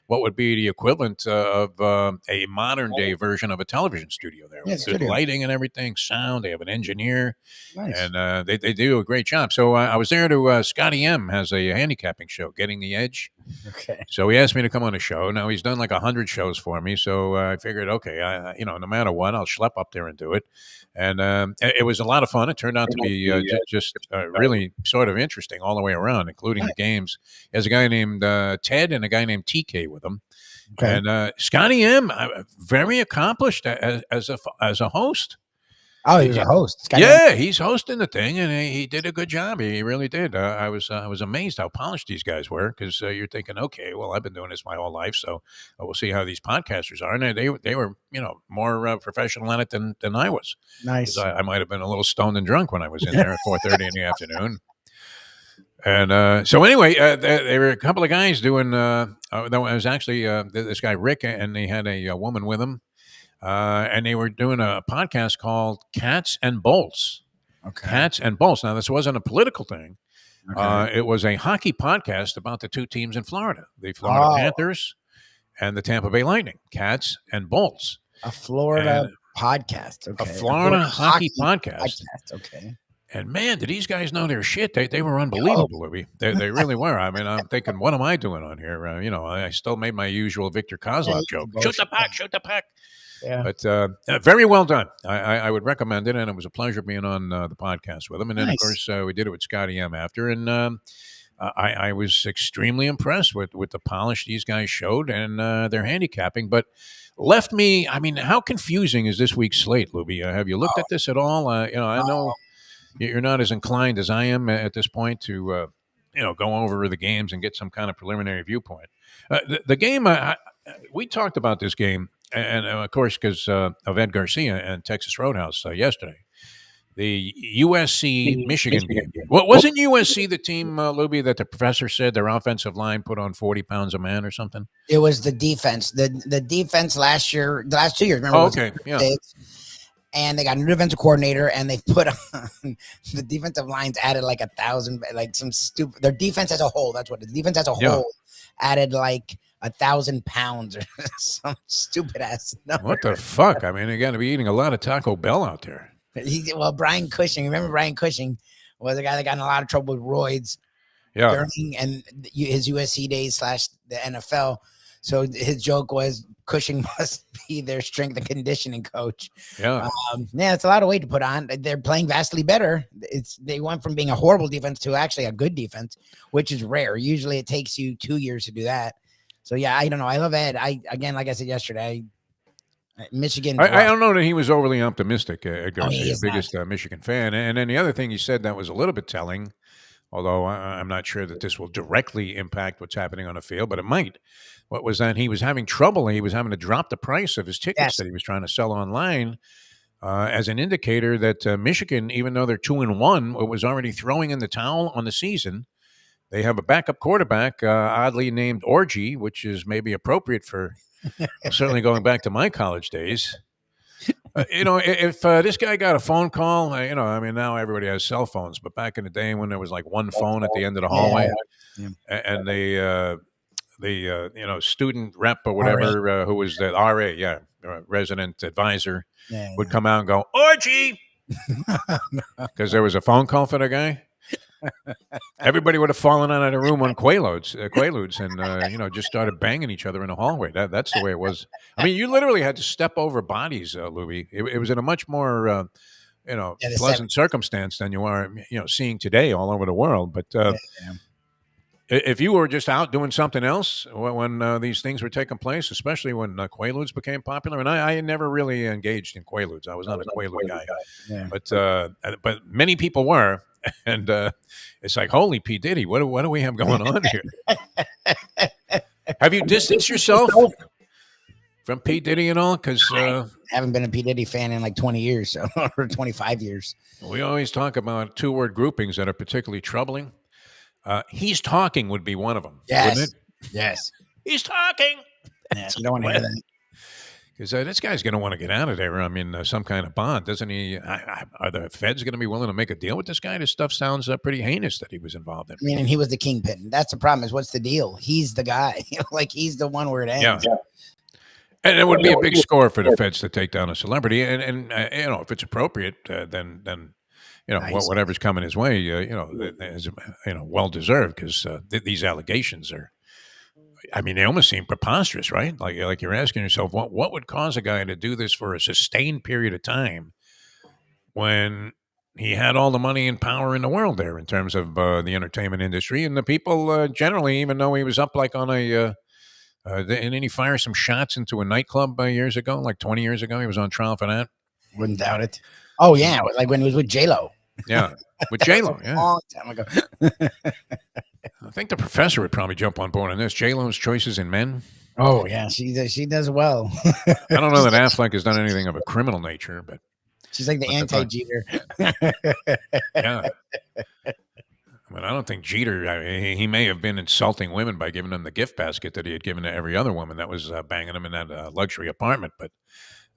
what would be the equivalent of a modern day version of a television studio there. With good lighting and everything, sound. They have an engineer, and they do a great job. So I was there to Scotty M has a handicapping show, Getting the Edge. Okay. So he asked me to come on a show. Now he's done like 100 shows for me. So I figured, okay, no matter what, I'll schlep up there and do it. And it was a lot of fun. It turned out to be really sort of interesting all the way around, including the games. There's a guy named Ted and a guy named TK with him. Okay. And Scotty M, very accomplished as a host. Oh, he was a host. Yeah, he's hosting the thing, and he did a good job. He really did. I was amazed how polished these guys were, because you're thinking, okay, well, I've been doing this my whole life, so we'll see how these podcasters are. And they were more professional at it than I was. Nice. I might have been a little stoned and drunk when I was in there at 4:30 in the afternoon. And so anyway, there were a couple of guys doing. There was actually this guy Rick, and they had a woman with him. And they were doing a podcast called Cats and Bolts. Okay. Cats and Bolts. Now, this wasn't a political thing. Okay. It was a hockey podcast about the two teams in Florida, the Florida Panthers and the Tampa Bay Lightning. Cats and Bolts. A Florida podcast. Okay. A Florida hockey podcast. Okay. And man, did these guys know their shit? They were unbelievable, Lubie. They really were. I mean, I'm thinking, what am I doing on here? I still made my usual Victor Kozlov joke. Shoot the puck, shoot the puck. Yeah. But very well done. I would recommend it, and it was a pleasure being on the podcast with him. And then, Nice. of course, we did it with Scotty M after, and I was extremely impressed with the polish these guys showed and their handicapping. But left me, I mean, how confusing is this week's slate, Lubie? Have you looked at this at all? I know you're not as inclined as I am at this point to go over the games and get some kind of preliminary viewpoint. The game, we talked about this game. And of course, because of Ed Garcia and Texas Roadhouse yesterday, the USC Michigan game. Well, wasn't USC the team, Lubie, that the professor said their offensive line put on 40 pounds a man or something? It was the defense. The defense last 2 years. Remember? Okay, yeah. And they got a new defensive coordinator, and they put on the defensive lines added like 1,000, like some stupid. Their defense as a whole. That's what the defense as a whole added like 1,000 pounds or some stupid ass number. What the fuck? I mean, they got to be eating a lot of Taco Bell out there. Brian Cushing. Remember Brian Cushing was the guy that got in a lot of trouble with roids during and his USC days / the NFL. So his joke was Cushing must be their strength and conditioning coach. Yeah. It's a lot of weight to put on. They're playing vastly better. They went from being a horrible defense to actually a good defense, which is rare. Usually it takes you 2 years to do that. So, yeah, I don't know. I love Ed. Again, like I said yesterday, Michigan. I don't know that he was overly optimistic, Ed Garcia, he is biggest Michigan fan. And then the other thing he said that was a little bit telling, although I'm not sure that this will directly impact what's happening on the field, but it might. What was that? He was having trouble. He was having to drop the price of his tickets that he was trying to sell online as an indicator that Michigan, even though they're 2-1, was already throwing in the towel on the season. They have a backup quarterback, oddly named Orgy, which is maybe appropriate for certainly going back to my college days. If this guy got a phone call, I mean, now everybody has cell phones, but back in the day when there was like one phone at the end of the hallway, and the student rep or whatever, who was the RA, resident advisor, would come out and go, Orgy, because there was a phone call for the guy. Everybody would have fallen out of the room on Quaaludes, and just started banging each other in the hallway. That's the way it was. I mean, you literally had to step over bodies, Lubie. It was in a much more, pleasant circumstance than you are, seeing today all over the world. But if you were just out doing something else when these things were taking place, especially when Quaaludes became popular, and I never really engaged in Quaaludes. I was not a Quaalude guy, but many people were. And it's like, holy P. Diddy, what do we have going on here? Have you distanced yourself from P. Diddy at all? Because I haven't been a P. Diddy fan in like 20 years, or 25 years. We always talk about 2-word groupings that are particularly troubling. He's talking would be one of them. Yes. Wouldn't it? Yes. He's talking. Yes, you don't want to hear that. Because this guy's going to want to get out of there. I mean, some kind of bond, doesn't he? Are the feds going to be willing to make a deal with this guy? This stuff sounds pretty heinous that he was involved in. I mean, and he was the kingpin. That's the problem. Is what's the deal? He's the guy. Like he's the one where it ends. Yeah. And it would be a big score for the feds to take down a celebrity. And if it's appropriate, then whatever's coming his way, is well deserved, because these allegations are. I mean, they almost seem preposterous, right? Like you're asking yourself, what would cause a guy to do this for a sustained period of time when he had all the money and power in the world there in terms of the entertainment industry and the people generally, even though he was up like on and then he fired some shots into a nightclub years ago, like 20 years ago. He was on trial for that. Wouldn't doubt it. Oh yeah, like when he was with J-Lo. Yeah, with J-Lo. Yeah, long time ago. I think the professor would probably jump on board on this. J-Lo's choices in men. Oh yeah, she does well. I don't know that Affleck has done anything of a criminal nature, but she's like the anti-Jeter. Yeah. I mean, I don't think Jeter, he may have been insulting women by giving them the gift basket that he had given to every other woman that was banging him in that luxury apartment. But,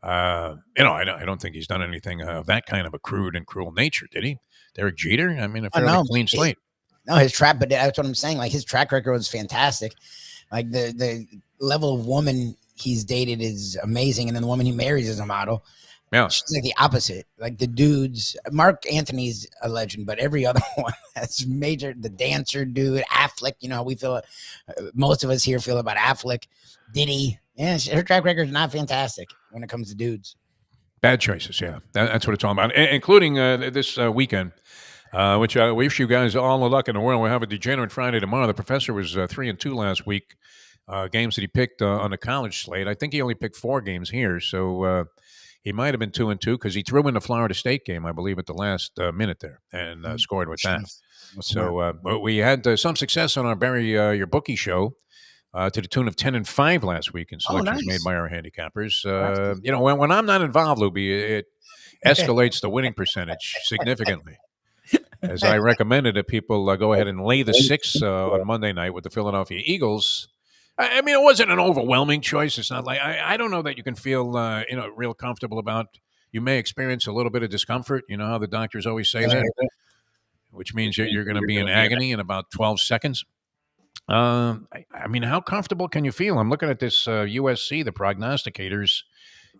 I don't think he's done anything of that kind of a crude and cruel nature, did he? Derek Jeter? I mean, a fairly clean slate. No, his but that's what I'm saying. Like, his track record was fantastic. Like, the level of woman he's dated is amazing. And then the woman he marries is a model. Yeah. She's like the opposite. Like the dudes, Mark Anthony's a legend, but every other one has major. The dancer dude, Affleck, we feel, most of us here feel about Affleck. Diddy. Yeah, her track record is not fantastic when it comes to dudes. Bad choices, yeah. That's what it's all about, including this weekend, which I wish you guys all the luck in the world. We'll have a Degenerate Friday tomorrow. The professor was 3-2 last week, games that he picked on the college slate. I think he only picked 4 games here, so he might have been 2-2 because he threw in the Florida State game, I believe, at the last minute there and scored with that. So but we had some success on our Barry Your Bookie show. To the tune of 10-5 last week in selections made by our handicappers. When I'm not involved, Lubie, it escalates the winning percentage significantly. As I recommended that people go ahead and lay the 6 on Monday night with the Philadelphia Eagles. I mean, it wasn't an overwhelming choice. It's not like I don't know that you can feel real comfortable about. You may experience a little bit of discomfort. You know how the doctors always say that, which means you're going to be in agony in about 12 seconds. I mean, how comfortable can you feel? I'm looking at this USC, the prognosticators,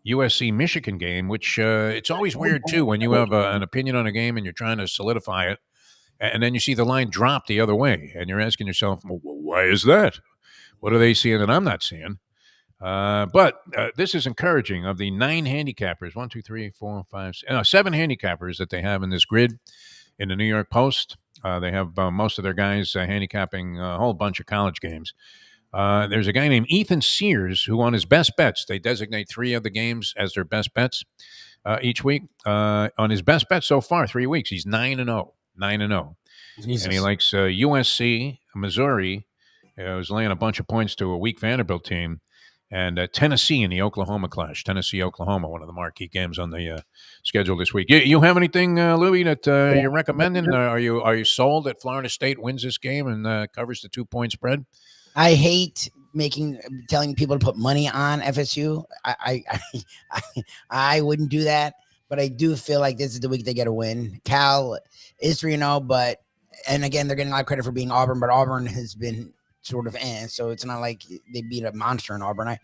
USC-Michigan game, which it's always weird, too, when you have an opinion on a game and you're trying to solidify it, and then you see the line drop the other way, and you're asking yourself, well, why is that? What are they seeing that I'm not seeing? But this is encouraging. Of the 9 handicappers, 7 handicappers that they have in this grid in the New York Post, they have most of their guys handicapping a whole bunch of college games. There's a guy named Ethan Sears who, on his best bets, they designate 3 of the games as their best bets each week. On his best bets so far, 3 weeks, he's 9-0. 9-0. Jesus. And he likes USC, Missouri, was laying a bunch of points to a weak Vanderbilt team, and Tennessee in the Oklahoma clash. Tennessee-Oklahoma, one of the marquee games on the schedule this week. You have anything, Louie, that you're recommending? Are you sold that Florida State wins this game and covers the 2-point spread? I hate telling people to put money on FSU. I wouldn't do that, but I do feel like this is the week they get a win. Cal is 3-0, and again, they're getting a lot of credit for being Auburn, but Auburn has been sort of so it's not like they beat a monster in Auburn.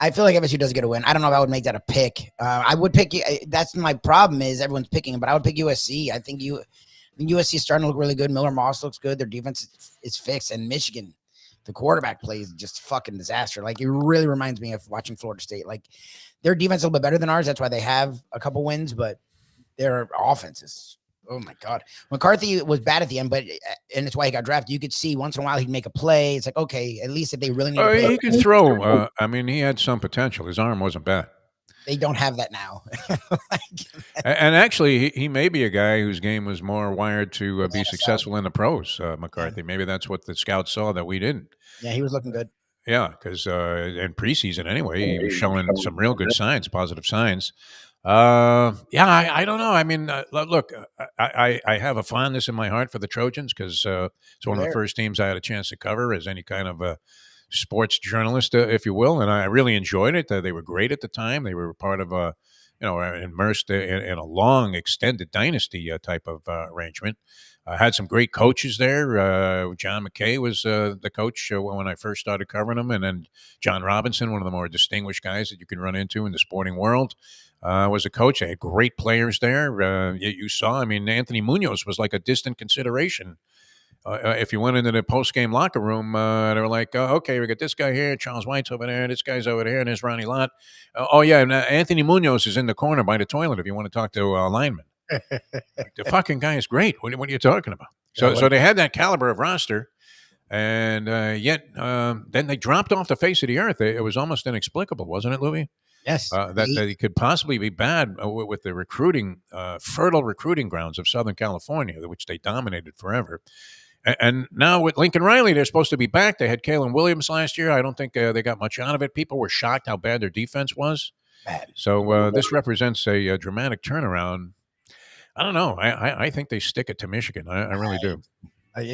I feel like FSU does get a win. I don't know if I would make that a pick. I would pick. That's my problem is everyone's picking, but I would pick USC. I think USC is starting to look really good. Miller Moss looks good. Their defense is fixed, and Michigan, the quarterback play is just fucking disaster. Like, it really reminds me of watching Florida State. Like, their defense is a little bit better than ours. That's why they have a couple wins, but their offense is. Oh my God. McCarthy was bad at the end, and it's why he got drafted. You could see once in a while he'd make a play. It's like, okay, at least if they really need to play. He could throw. I mean, he had some potential. His arm wasn't bad. They don't have that now. And actually, he may be a guy whose game was more wired to be successful in the pros, McCarthy. Yeah. Maybe that's what the scouts saw that we didn't. Yeah, he was looking good. Yeah, because in preseason anyway, he was showing some real good signs, positive signs. I don't know. I mean, look, I have a fondness in my heart for the Trojans because it's one of the first teams I had a chance to cover as any kind of a sports journalist, if you will, and I really enjoyed it. They were great at the time. They were part of a, immersed in a long, extended dynasty type of arrangement. Had some great coaches there. John McKay was the coach when I first started covering them, and then John Robinson, one of the more distinguished guys that you can run into in the sporting world. Was a coach. They had great players there. You saw, I mean, Anthony Munoz was like a distant consideration. If you went into the post-game locker room, they were like, okay, we got this guy here, Charles White's over there, this guy's over there, and there's Ronnie Lott. And Anthony Munoz is in the corner by the toilet if you want to talk to a lineman. The fucking guy is great. What are you talking about? So they had that caliber of roster, and yet then they dropped off the face of the earth. It was almost inexplicable, wasn't it, Louie? Yes. that he could possibly be bad with the fertile recruiting grounds of Southern California, which they dominated forever. And now with Lincoln Riley, they're supposed to be back. They had Kalen Williams last year. I don't think they got much out of it. People were shocked how bad their defense was. Bad. So this represents a dramatic turnaround. I don't know. I think they stick it to Michigan. I really do.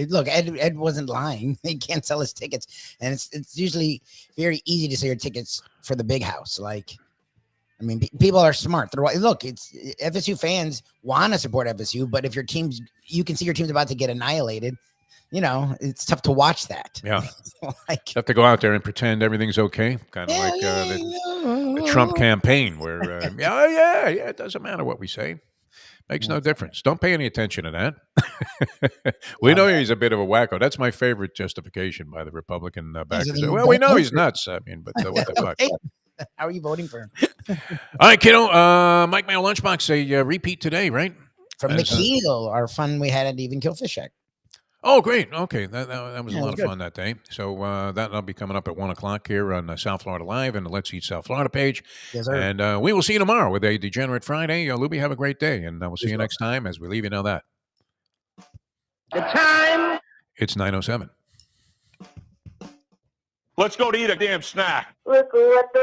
Look, Ed wasn't lying. He can't sell his tickets, and it's usually very easy to sell your tickets for the big house. Like, I mean, people are smart. Look, it's FSU fans want to support FSU, but if you can see your team's about to get annihilated. You know, it's tough to watch that. Yeah, like, you have to go out there and pretend everything's okay, kind of like the Trump campaign, where it doesn't matter what we say. Makes no difference. Don't pay any attention to that. We know he's a bit of a wacko. That's my favorite justification by the Republican backers. Well, we know he's nuts. I mean, but what the fuck? How are you voting for him? All right, kiddo. Mike Mayo Lunchbox, a repeat today, right? From McKeel, our fun we had at Even Kill Fish Shack. Oh, great. Okay. That was a lot of fun that day. So that'll be coming up at 1 o'clock here on South Florida Live and the Let's Eat South Florida page. Yes, sir. And we will see you tomorrow with a Degenerate Friday. Lubie, have a great day. And we'll see you next time as we leave you know that. The time. It's 9:07. Let's go to eat a damn snack. Look what the